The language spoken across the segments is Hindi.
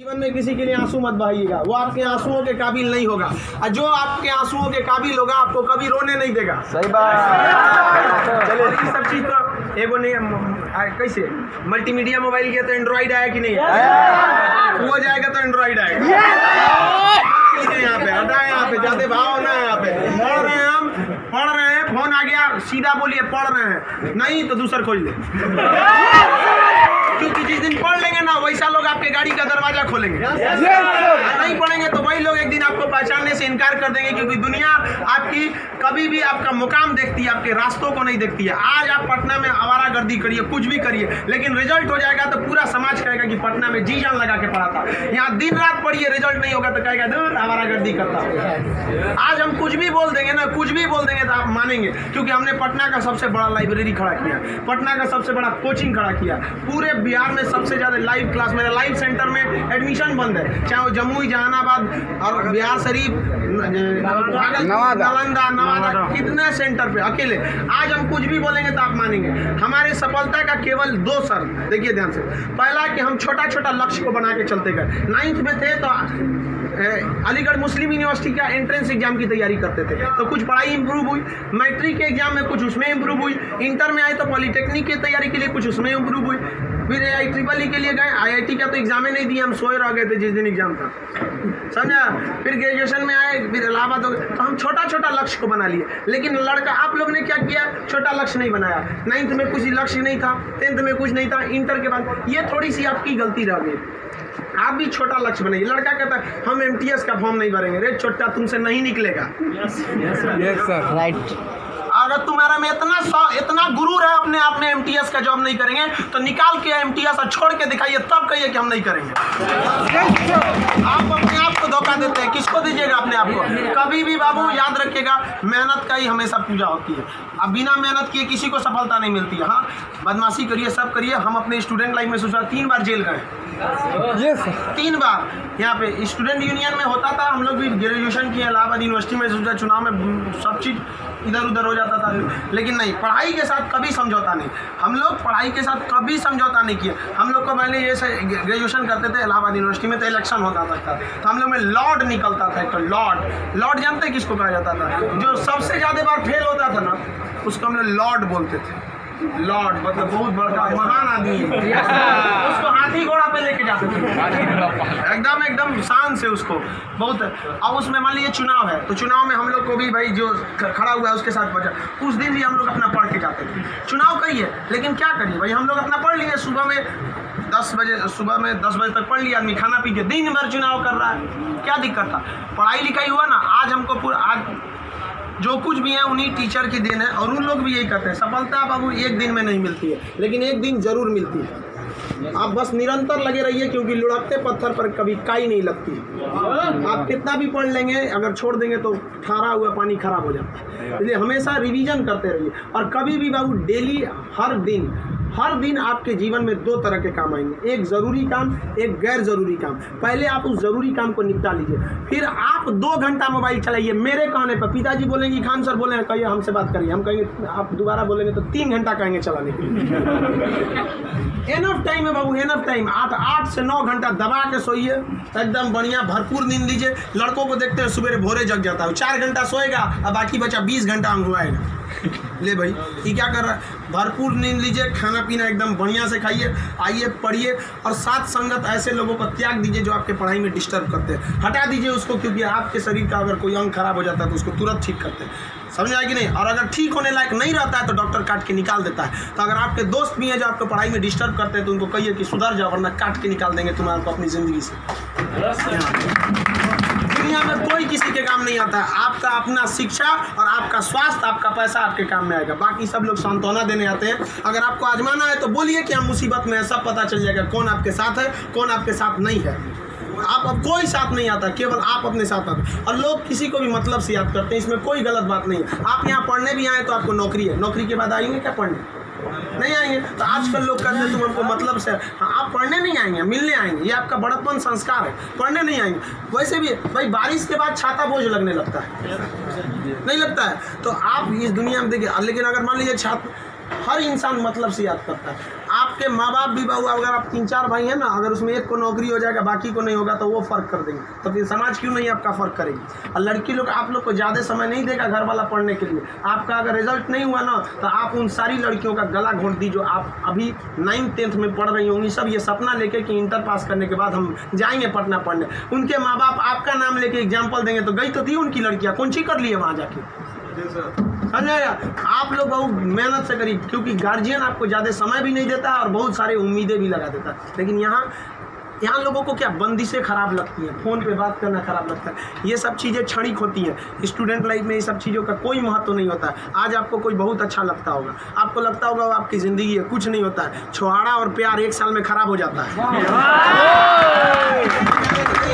जीवन में किसी के लिए आंसू मत बहाइएगा, वो आपके आंसुओं के काबिल नहीं होगा, और जो आपके आंसुओं के काबिल होगा आपको कभी रोने नहीं देगा। सही बात। चलो ये सब चीज तो एगो नहीं कैसे मल्टीमीडिया मोबाइल किया तो एंड्रॉइड आया कि नहीं है? वो जाएगा तो एंड्रॉइड आएगा। यहाँ पे हटा, यहाँ पे जाते भाव ना, यहाँ पे पढ़ रहे हैं, हम पढ़ रहे हैं, फोन आ गया सीधा बोलिए पढ़ रहे हैं, नहीं तो दूसरा खोल ले। क्योंकि जिस दिन पढ़ लेंगे ना वैसा लोग आपके गाड़ी का दरवाजा खोलेंगे। नहीं पढ़ेंगे तो वही लोग एक दिन आपको पहचानने से इनकार कर देंगे, क्योंकि दुनिया आपकी कभी भी आपका मुकाम देखती है, आपके रास्तों को नहीं देखती है। आज आप पटना में आवारागर्दी करिए, कुछ भी करिए, लेकिन रिजल्ट हो जाएगा तो पूरा समाज कहेगा कि पटना में जी जान लगा के पढ़ा था। यहाँ दिन रात पढ़िए, रिजल्ट नहीं होगा तो कहेगा दूर आवारागर्दी करता। आज हम कुछ भी बोल देंगे ना, कुछ भी बोल देंगे तो आप मानेंगे, क्योंकि हमने पटना का सबसे बड़ा लाइब्रेरी खड़ा किया, पटना का सबसे बड़ा कोचिंग खड़ा किया, पूरे बिहार में सबसे ज्यादा लाइव क्लास, मेरा लाइव सेंटर में एडमिशन बंद है, चाहे वो जम्मू जहानाबाद और बिहार शरीफ, नालंदा, नवादा, कितने सेंटर पे अकेले। आज हम कुछ भी बोलेंगे तो आप मानेंगे। हमारी सफलता का केवल 2 शर्त, देखिए ध्यान से। पहला कि हम छोटा छोटा लक्ष्य को बना के चलते गए। 9th में थे तो अलीगढ़ मुस्लिम यूनिवर्सिटी का एंट्रेंस एग्जाम की तैयारी करते थे, तो कुछ पढ़ाई इंप्रूव हुई, मैट्रिक के एग्जाम में कुछ उसमें इंप्रूव हुई, इंटर में आए तो पॉलिटेक्निक की तैयारी के लिए कुछ उसमें इंप्रूव हुई, फिर IEEE के लिए गए, IIT का तो एग्जाम ही नहीं दिया, हम सोए रह गए थे जिस दिन एग्जाम था, समझा। फिर ग्रेजुएशन में आए, फिर इलाहाबाद हो गए, तो हम छोटा छोटा लक्ष्य को बना लिए। लेकिन लड़का आप लोग ने क्या किया, छोटा लक्ष्य नहीं बनाया। 9th में कुछ लक्ष्य नहीं था, 10th में कुछ नहीं था, इंटर के बाद ये थोड़ी सी आपकी गलती रह गई। आप भी छोटा लक्ष्य बनाइए। लड़का कहता है हम MTS का फॉर्म नहीं भरेंगे, रे छोटा तुमसे नहीं निकलेगा। Yes sir, right. अगर तुम्हारा में इतना गुरूर है अपने आप में MTS का जॉब नहीं करेंगे तो निकाल के MTS और छोड़ के दिखाइए, तब कहिए कि हम नहीं करेंगे। आप अपने आप को धोखा देते हैं, किसको दीजिएगा अपने आप को? कभी भी बाबू याद रखिएगा, मेहनत का ही हमेशा पूजा होती है। अब बिना मेहनत किए किसी को सफलता नहीं मिलती है। हाँ, बदमाशी करिए, सब करिए। हम अपने स्टूडेंट लाइफ में सोचा 3 बार जेल गए। यस 3 बार। यहाँ पे स्टूडेंट यूनियन में होता था, हम लोग भी ग्रेजुएशन किए इलाहाबाद यूनिवर्सिटी में, सोचा चुनाव में सब चीज़ इधर उधर हो जाता था, लेकिन नहीं, पढ़ाई के साथ कभी समझौता नहीं। हम लोग पढ़ाई के साथ कभी समझौता नहीं किए। हम लोग को पहले ये ग्रेजुएशन करते थे इलाहाबाद यूनिवर्सिटी में, तो इलेक्शन होता था तो हम लोग में लॉर्ड निकलता था। तो लॉर्ड जानते हैं किसको कहा जाता था? जो सबसे ज़्यादा बार फेल होता था ना, उसको हम लोग लॉर्ड बोलते थे। लॉर्ड मतलब बहुत बड़ा महान आदमी है, उसको हाथी घोड़ा पे लेके जाते थे, एकदम शान से उसको बहुत। अब उसमें मान लीजिए चुनाव है, तो चुनाव में हम लोग को भी भाई जो खड़ा हुआ है उसके साथ बचा, उस दिन भी हम लोग अपना पढ़ के जाते थे। चुनाव करिए, लेकिन क्या करिए भाई, हम लोग अपना पढ़ लिए। सुबह में 10 बजे तक पढ़ लिया आदमी, खाना पी के दिन भर चुनाव कर रहा है, क्या दिक्कत था? पढ़ाई लिखाई हुआ ना। आज हमको आज जो कुछ भी है उन्हीं टीचर की देन है, और उन लोग भी यही कहते हैं सफलता बाबू एक दिन में नहीं मिलती है, लेकिन एक दिन जरूर मिलती है। आप बस निरंतर लगे रहिए, क्योंकि लुढ़कते पत्थर पर कभी काई नहीं लगती। आप कितना भी पढ़ लेंगे, अगर छोड़ देंगे तो ठहरा हुआ पानी खराब हो जाता है। इसलिए हमेशा रिवीजन करते रहिए, और कभी भी बाबू डेली हर दिन आपके जीवन में 2 तरह के काम आएंगे, एक ज़रूरी काम, एक गैर ज़रूरी काम। पहले आप उस ज़रूरी काम को निपटा लीजिए, फिर आप 2 घंटा मोबाइल चलाइए। मेरे कहने पर पिताजी बोलेंगे, खान सर बोलेंगे कहिए हमसे बात करिए, हम कहेंगे आप दोबारा बोलेंगे तो 3 घंटा कहेंगे चलाने के लिए। एनफ टाइम है बाबू, एनफ टाइम। 8 से 9 घंटा दबा के सोइए, एकदम बढ़िया भरपूर नींद लीजिए। लड़कों को देखते हैं सुबह भोरे जग जाता है, 4 घंटा सोएगा और बाकी बचा 20 घंटा अंगुआएगा। ले भाई ये क्या कर रहा है? भरपूर नींद लीजिए, खाना पीना एकदम बढ़िया से खाइए, आइए पढ़िए, और साथ संगत ऐसे लोगों को त्याग दीजिए जो आपके पढ़ाई में डिस्टर्ब करते हैं, हटा दीजिए उसको, क्योंकि आपके शरीर का अगर कोई अंग खराब हो जाता है तो उसको तुरंत ठीक करते हैं, समझ आए कि नहीं? और अगर ठीक होने लायक नहीं रहता है तो डॉक्टर काट के निकाल देता है। तो अगर आपके दोस्त भी हैं जो आपको पढ़ाई में डिस्टर्ब करते हैं तो उनको कहिए कि सुधर जाओ, वरना काट के निकाल देंगे तुम्हारे को अपनी ज़िंदगी से। दुनिया में कोई किसी के काम नहीं आता है, आपका अपना शिक्षा और आपका स्वास्थ्य, आपका पैसा आपके काम में आएगा। बाकी सब लोग सांत्वना देने आते हैं। अगर आपको आजमाना है तो बोलिए कि हम मुसीबत में है, सब पता चल जाएगा कौन आपके साथ है, कौन आपके साथ नहीं है। आप अब कोई साथ नहीं आता, केवल आप अपने साथ आते। और लोग किसी को भी मतलब से याद करते हैं, इसमें कोई गलत बात नहीं है। आप यहाँ पढ़ने भी आए तो आपको नौकरी है, नौकरी के बाद आएंगे क्या पढ़ने? नहीं आएंगे। तो आजकल लोग कहते हैं तुम हमको मतलब से, हाँ आप पढ़ने नहीं आएंगे, मिलने आएंगे, ये आपका बड़प्पन संस्कार है, पढ़ने नहीं आएंगे। वैसे भी भाई बारिश के बाद छाता बोझ लगने लगता है, नहीं लगता है? तो आप इस दुनिया में देखिए, लेकिन अगर मान लीजिए हर इंसान मतलब से याद करता है। आप आपके माँ बाप भी बहू, अगर आप 3-4 भाई हैं ना, अगर उसमें एक को नौकरी हो जाएगा बाकी को नहीं होगा तो वो फ़र्क कर देंगे, तो फिर समाज क्यों नहीं आपका फ़र्क करेगी। और लड़की लोग आप लोग को ज़्यादा समय नहीं देगा घर वाला पढ़ने के लिए। आपका अगर रिजल्ट नहीं हुआ ना तो आप उन सारी लड़कियों का गला घोंट दी जो आप अभी 9th-10th में पढ़ रही होंगी, सब ये सपना लेके कि इंटर पास करने के बाद हम जाएंगे पटना पढ़ने। उनके माँ बाप आपका नाम लेके एग्जाम्पल देंगे तो गई तो थी उनकी लड़कियाँ, कौन सी कर लिए वहाँ जाके। समझाया, आप लोग बहुत मेहनत से करिए, क्योंकि गार्जियन आपको ज़्यादा समय भी नहीं देता और बहुत सारे उम्मीदें भी लगा देता है। लेकिन यहाँ लोगों को क्या बंदिशें खराब लगती हैं, फ़ोन पे बात करना खराब लगता है, ये सब चीज़ें क्षणिक होती हैं। स्टूडेंट लाइफ में ये सब चीज़ों का कोई महत्व नहीं होता है। आज आपको कोई बहुत अच्छा लगता होगा, आपको लगता होगा वो आपकी ज़िंदगी है, कुछ नहीं होता है। छुहाड़ा और प्यार 1 साल में ख़राब हो जाता है,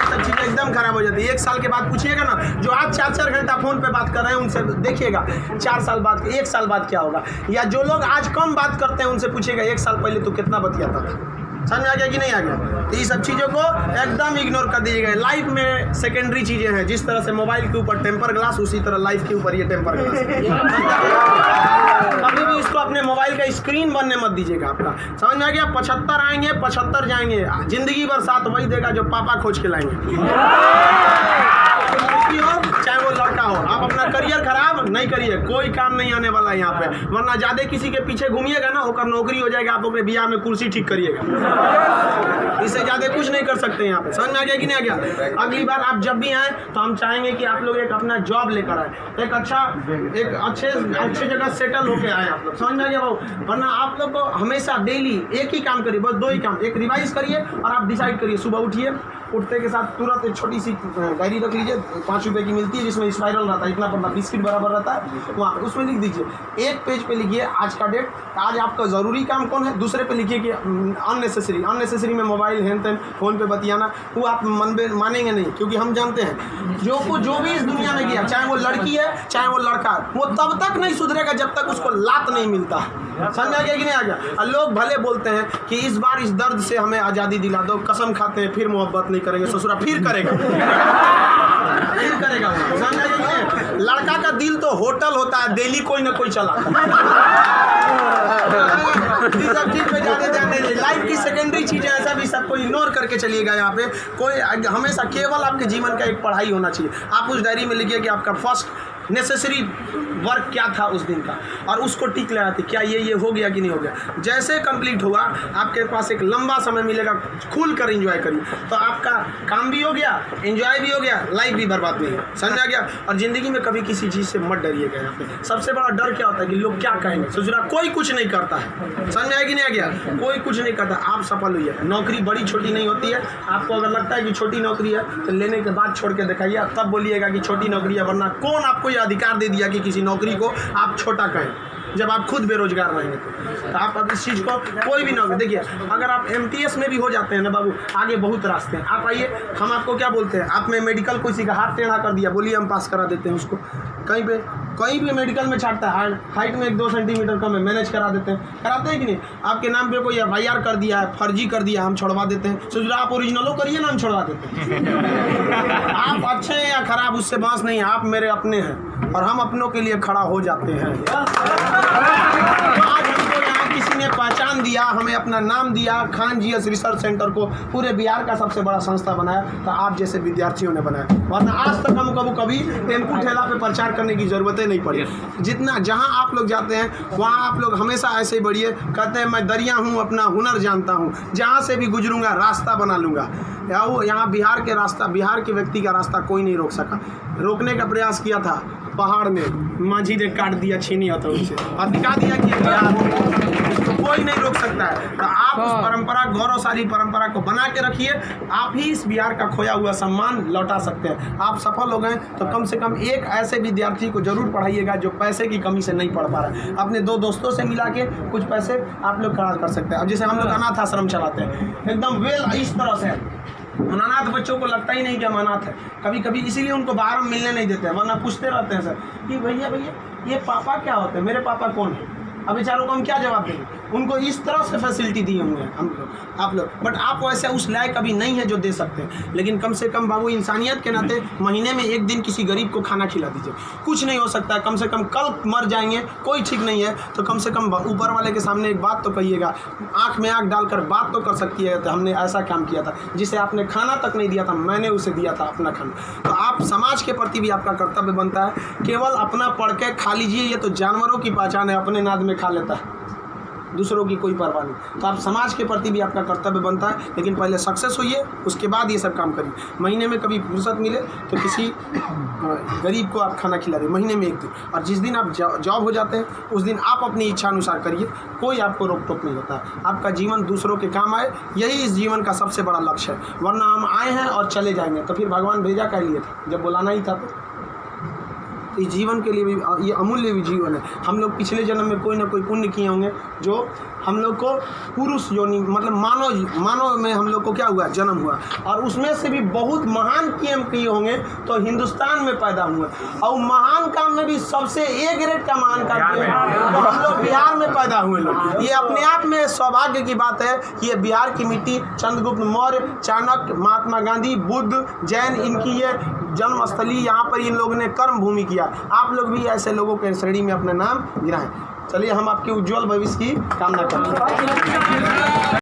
सब चीज़ें एकदम ख़राब हो जाती है। 1 साल के बाद पूछिएगा ना, जो आज 4-4 घंटा फ़ोन पे बात कर रहे हैं उनसे देखिएगा 4 साल बाद, 1 साल बाद क्या होगा। या जो लोग आज कम बात करते हैं उनसे पूछिएगा 1 साल पहले तो कितना बतियाता था। समझ आ गया कि नहीं आ गया। तो ये सब चीज़ों को एकदम इग्नोर कर दीजिएगा। लाइफ में सेकेंडरी चीज़ें हैं, जिस तरह से मोबाइल के ऊपर टेम्पर ग्लास, उसी तरह लाइफ के ऊपर ये टेम्पर ग्लास। कभी भी इसको अपने मोबाइल का स्क्रीन बनने मत दीजिएगा आपका। समझ में आ गया। 75 आएंगे 75 जाएंगे, जिंदगी भर साथ वही देगा जो पापा खोज के लाएंगे। चाहे वो लड़का हो, आप अपना करियर खराब नहीं करिए, कोई काम नहीं आने वाला है यहाँ पे। वरना ज्यादा किसी के पीछे घूमिएगा ना, होकर नौकरी हो जाएगा, आप अपने बियाह में कुर्सी ठीक करिएगा, इससे ज्यादा कुछ नहीं कर सकते यहाँ पे। समझ में आ गया कि नहीं आ गया। अगली बार आप जब भी आए तो हम चाहेंगे कि आप लोग एक अपना जॉब लेकर आए, एक अच्छे जगह सेटल होके आए आप लोग। समझ में आ गया भाऊ। वरना आप लोग को हमेशा डेली एक ही काम करिए, बस 2 ही काम। एक रिवाइज करिए और आप डिसाइड करिए, सुबह उठिए, उठते के साथ तुरंत एक छोटी सी डायरी रख लीजिए, 5 रुपए की मिलती है, जिसमें स्पाइरल रहता है, इतना बड़ा बिस्किट बराबर रहता है, वहाँ उसमें लिख दीजिए। एक पेज पे लिखिए आज का डेट, आज आपका ज़रूरी काम कौन है। दूसरे पे लिखिए कि अननेसेसरी में मोबाइल हैंड तैन फ़ोन पे बतियाना, वो आप मानेंगे नहीं, क्योंकि हम जानते हैं जो भी इस दुनिया में गया, चाहे वो लड़की है चाहे वो लड़का है, वो तब तक नहीं सुधरेगा जब तक उसको लात नहीं मिलता है। समझ आ गया कि नहीं आ गया। लोग भले बोलते हैं कि इस बार इस दर्द से हमें आज़ादी दिला दो, कसम खाते हैं फिर मोहब्बत नहीं करेंगे, ससुरा फिर करेगा फिर करेगा। समझ आ गया कि नहीं। लड़का का दिल तो होटल होता है, दिल्ली कोई ना कोई चला। लाइफ की सेकेंडरी चीज़ें ऐसा भी सबको इग्नोर करके चलिएगा। यहाँ पे कोई हमेशा केवल आपके जीवन का एक पढ़ाई होना चाहिए। आप उस डायरी में लिखिए कि आपका फर्स्ट नेसेसरी वर्क क्या था उस दिन का, और उसको टिक लगाते क्या ये हो गया कि नहीं हो गया। जैसे कंप्लीट हुआ आपके पास एक लंबा समय मिलेगा, खुल कर एंजॉय करिए, तो आपका काम भी हो गया, एंजॉय भी हो गया, लाइफ भी बर्बाद नहीं है। समझ आ गया। और ज़िंदगी में कभी किसी चीज़ से मत डरिएगा। यहाँ पे सबसे बड़ा डर क्या होता है कि लोग क्या कहेंगे। ससुरा कोई कुछ नहीं करता है, समझ आया कि नहीं आ गया। कोई कुछ नहीं करता, आप सफल हुई है। नौकरी बड़ी छोटी नहीं होती है। आपको अगर लगता है कि छोटी नौकरी है तो लेने के बाद छोड़ के दिखाइए, तब बोलिएगा कि छोटी नौकरी है। वरना कौन आपको ये अधिकार दे दिया कि किसी नौकरी को आप छोटा कहें, जब आप खुद बेरोजगार रहेंगे तो आप अब इस चीज़ को कोई भी नौकरी देखिए। अगर आप MTS में भी हो जाते हैं ना बाबू, आगे बहुत रास्ते हैं। आप आइए, हम आपको क्या बोलते हैं, आप में मेडिकल किसी का हाथ टेढ़ा कर दिया, बोलिए हम पास करा देते हैं उसको। कहीं भी मेडिकल में छाटता है, हाइट में 1-2 सेंटीमीटर कम है, मैनेज करा देते हैं। कराते हैं कि नहीं। आपके नाम पे कोई FIR कर दिया है, फर्जी कर दिया, हम छोड़वा देते हैं। सोच रहे आप ओरिजिनलो करिए ना, हम छोड़वा देते हैं। आप अच्छे हैं या खराब उससे बात नहीं है, आप मेरे अपने हैं और हम अपनों के लिए खड़ा हो जाते हैं। आज हमको यहाँ किसी ने पहचान दिया, हमें अपना नाम दिया, खान GS रिसर्च सेंटर को पूरे बिहार का सबसे बड़ा संस्था बनाया, तो आप जैसे विद्यार्थियों ने बनाया। वरना आज तक हमको कभी टेम्पू ठेला पे प्रचार करने की ज़रूरतें नहीं पड़ी। जितना जहाँ आप लोग जाते हैं वहाँ आप लोग हमेशा ऐसे ही बढ़िए। कहते हैं मैं दरिया हूँ, अपना हुनर जानता हूँ, जहाँ से भी गुजरूंगा रास्ता बना लूँगा। यहाँ बिहार के रास्ता, बिहार के व्यक्ति का रास्ता कोई नहीं रोक सका। रोकने का प्रयास किया था पहाड़ में, माझी ने काट दिया छीनी हथौड़ी से और दिखा दिया कि तो कोई नहीं रोक सकता है। तो आप उस परंपरा, गौरवशाली परंपरा को बना के रखिए। आप ही इस बिहार का खोया हुआ सम्मान लौटा सकते हैं। आप सफल हो गए तो कम से कम एक ऐसे विद्यार्थी को जरूर पढ़ाइएगा जो पैसे की कमी से नहीं पढ़ पा रहा है। अपने 2 दोस्तों से मिला के कुछ पैसे आप लोग खर्च कर सकते हैं। अब जैसे हम लोग अनाथ आश्रम चलाते हैं, एकदम वेल इस तरह से अनाथ बच्चों को लगता ही नहीं कि हम अनाथ है। कभी कभी इसीलिए उनको बाहर हम मिलने नहीं देते हैं, वरना पूछते रहते हैं सर कि भैया ये पापा क्या होते हैं, मेरे पापा कौन है। अब बेचारों को हम क्या जवाब देंगे। उनको इस तरह से फैसिलिटी दी हुई है हम लोग, आप लोग, बट आप वैसे उस लायक अभी नहीं है जो दे सकते हैं। लेकिन कम से कम बाबू इंसानियत के नाते महीने में एक दिन किसी गरीब को खाना खिला दीजिए। कुछ नहीं हो सकता है, कम से कम कल मर जाएंगे, कोई ठीक नहीं है, तो कम से कम ऊपर वाले के सामने एक बात तो कहिएगा, आँख में आँख डालकर बात तो कर सकती है, तो हमने ऐसा काम किया था, जिसे आपने खाना तक नहीं दिया था, मैंने उसे दिया था अपना खाना। तो आप समाज के प्रति भी आपका कर्तव्य बनता है। केवल अपना पढ़ के खा लीजिए, ये तो जानवरों की पहचान है, अपने नाद में खा लेता है, दूसरों की कोई परवाह नहीं। तो आप समाज के प्रति भी आपका कर्तव्य बनता है, लेकिन पहले सक्सेस होइए, उसके बाद ये सब काम करिए। महीने में कभी फुर्सत मिले तो किसी गरीब को आप खाना खिला दें, महीने में एक दिन। और जिस दिन आप जॉब हो जाते हैं उस दिन आप अपनी इच्छा अनुसार करिए, कोई आपको रोक टोक नहीं होता है। आपका जीवन दूसरों के काम आए, यही इस जीवन का सबसे बड़ा लक्ष्य है। वरना हम आए हैं और चले जाएंगे, तो फिर भगवान भेजा क्या लिए थे, जब बुलाना ही था। तो इस जीवन के लिए भी ये अमूल्य भी जीवन है। हम लोग पिछले जन्म में कोई ना कोई पुण्य किए होंगे, जो हम लोग को पुरुष योनि मतलब मानव में हम लोग को क्या हुआ, जन्म हुआ, और उसमें से भी बहुत महान काम किए होंगे तो हिंदुस्तान में पैदा हुए। और महान काम में भी सबसे ए ग्रेड का महान काम किए तो हम लोग बिहार में पैदा हुए लोग। ये अपने आप में सौभाग्य की बात है। ये बिहार की मिट्टी, चंद्रगुप्त मौर्य, चाणक्य, महात्मा गांधी, बुद्ध, जैन, इनकी ये जन्मस्थली, यहाँ पर इन लोगों ने कर्म भूमि किया। आप लोग भी ऐसे लोगों के श्रेणी में अपना नाम गिराएं। चलिए हम आपके उज्जवल भविष्य की कामना करते हैं।